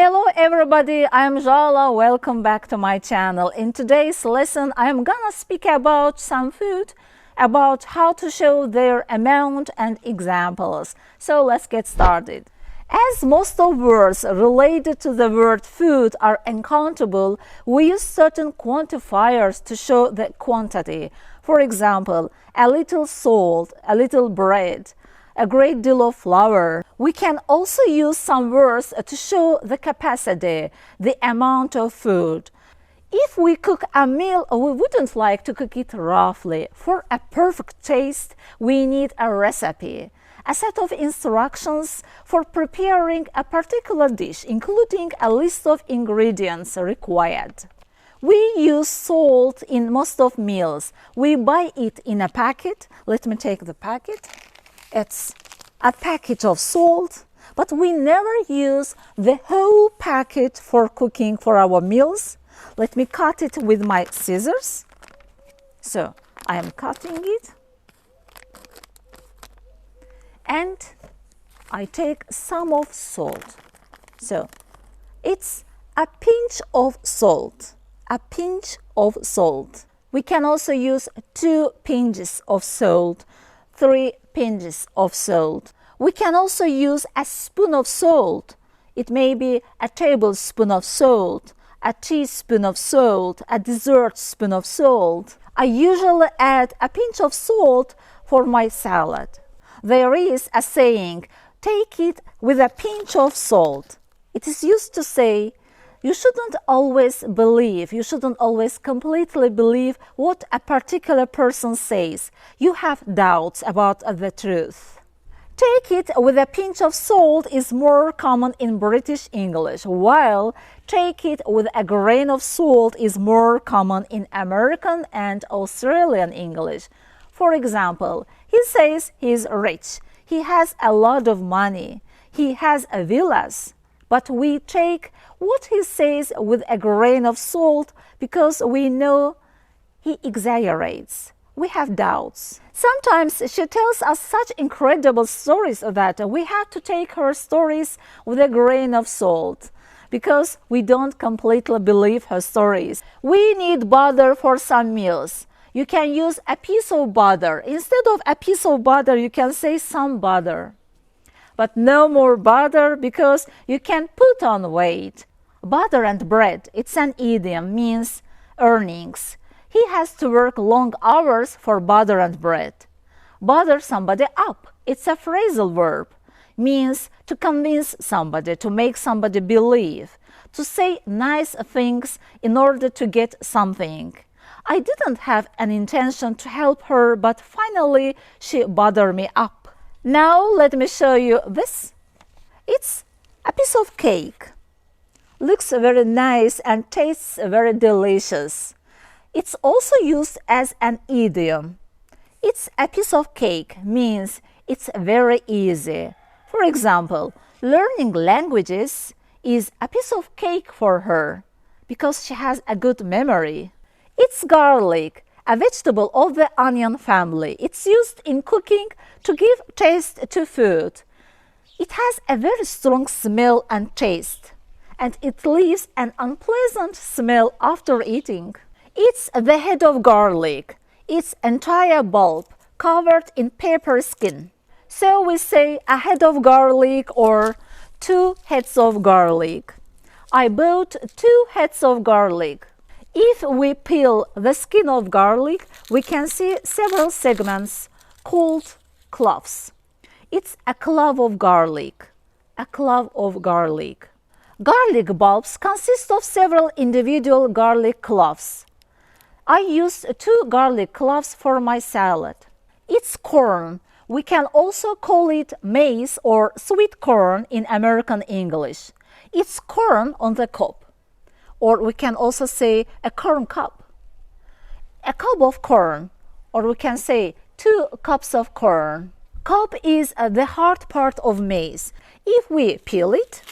Hello everybody, I am Jala. Welcome back to my channel. In today's lesson, I am gonna speak about some food, about how to show their amount and examples. So let's get started. As most of words related to the word food are uncountable, we use certain quantifiers to show the quantity. For example, a little salt, a little bread, a great deal of flour. We can also use some words to show the capacity, the amount of food. If we cook a meal, we wouldn't like to cook it roughly. For a perfect taste, we need a recipe, a set of instructions for preparing a particular dish, including a list of ingredients required. We use salt in most of meals. We buy it in a packet. Let me take the packet. It's a packet of salt, but we never use the whole packet for cooking for our meals. Let me cut it with my scissors. So I am cutting it. And I take some of salt. So it's a pinch of salt. A pinch of salt. We can also use 2 pinches of salt, 3 pinches of salt. We can also use a spoon of salt. It may be a tablespoon of salt, a teaspoon of salt, a dessert spoon of salt. I usually add a pinch of salt for my salad. There is a saying, take it with a pinch of salt. It is used to say, you shouldn't always completely believe what a particular person says. You have doubts about the truth. Take it with a pinch of salt is more common in British English, while take it with a grain of salt is more common in American and Australian English. For example, he says he's rich. He has a lot of money. He has villas. But we take what he says with a grain of salt because we know he exaggerates. We have doubts. Sometimes she tells us such incredible stories that we have to take her stories with a grain of salt because we don't completely believe her stories. We need butter for some meals. You can use a piece of butter. Instead of a piece of butter, you can say some butter. But no more butter because you can put on weight. Butter and bread, it's an idiom, means earnings. He has to work long hours for butter and bread. Butter somebody up, it's a phrasal verb, means to convince somebody, to make somebody believe, to say nice things in order to get something. I didn't have an intention to help her, but finally she buttered me up. Now let me show you this. It's a piece of cake. Looks very nice and tastes very delicious. It's also used as an idiom. It's a piece of cake means it's very easy. For example, learning languages is a piece of cake for her because she has a good memory. It's garlic, a vegetable of the onion family. It's used in cooking to give taste to food. It has a very strong smell and taste, and it leaves an unpleasant smell after eating. It's the head of garlic, its entire bulb covered in paper skin. So we say a head of garlic or 2 heads of garlic. I bought 2 heads of garlic. If we peel the skin of garlic, we can see several segments called cloves. It's a clove of garlic. A clove of garlic. Garlic bulbs consist of several individual garlic cloves. I used 2 garlic cloves for my salad. It's corn. We can also call it maize or sweet corn in American English. It's corn on the cob. Or we can also say a corn cob. A cob of corn, or we can say 2 cups of corn. Cob is the hard part of maize. If we peel it,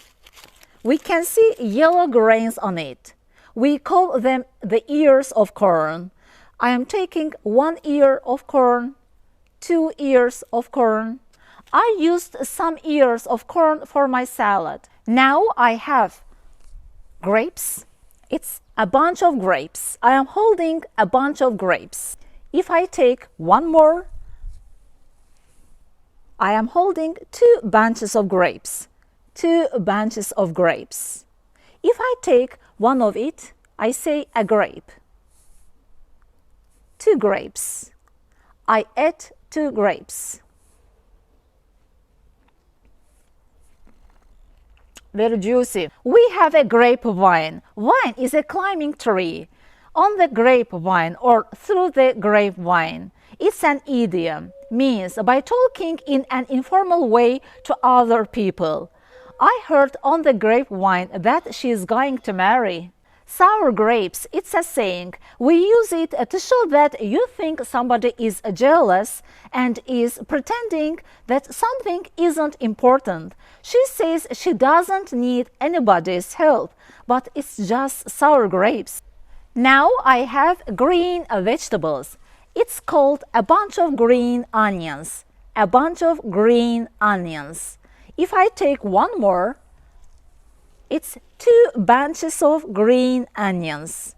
we can see yellow grains on it. We call them the ears of corn. I am taking 1 ear of corn, 2 ears of corn. I used some ears of corn for my salad. Now I have Grapes. It's a bunch of grapes. I am holding a bunch of grapes. If I take one more, I am holding 2 bunches of grapes. 2 bunches of grapes. If I take one of it, I say a grape. 2 grapes. I ate 2 grapes. Very juicy. We have a grapevine. Vine is a climbing tree. On the grapevine or through the grapevine. It's an idiom, means by talking in an informal way to other people. I heard on the grapevine that she is going to marry. Sour grapes, it's a saying. We use it to show that you think somebody is jealous and is pretending that something isn't important. She says she doesn't need anybody's help, but it's just sour grapes. Now I have green vegetables. It's called a bunch of green onions. A bunch of green onions. If I take one more, it's 2 bunches of green onions.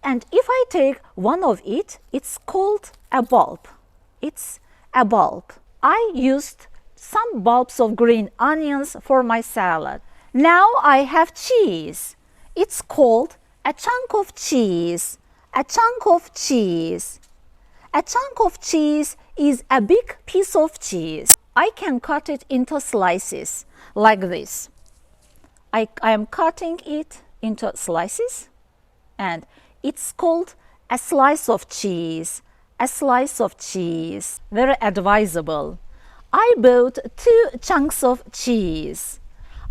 And if I take one of it, it's called a bulb. It's a bulb. I used some bulbs of green onions for my salad. Now I have cheese. It's called a chunk of cheese. A chunk of cheese. A chunk of cheese is a big piece of cheese. I can cut it into slices like this. I am cutting it into slices and it's called a slice of cheese. A slice of cheese. Very advisable. I bought 2 chunks of cheese.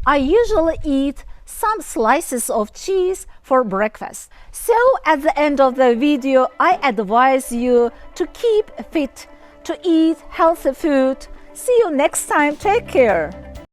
I usually eat some slices of cheese for breakfast. So at the end of the video, I advise you to keep fit, to eat healthy food. See you next time. Take care.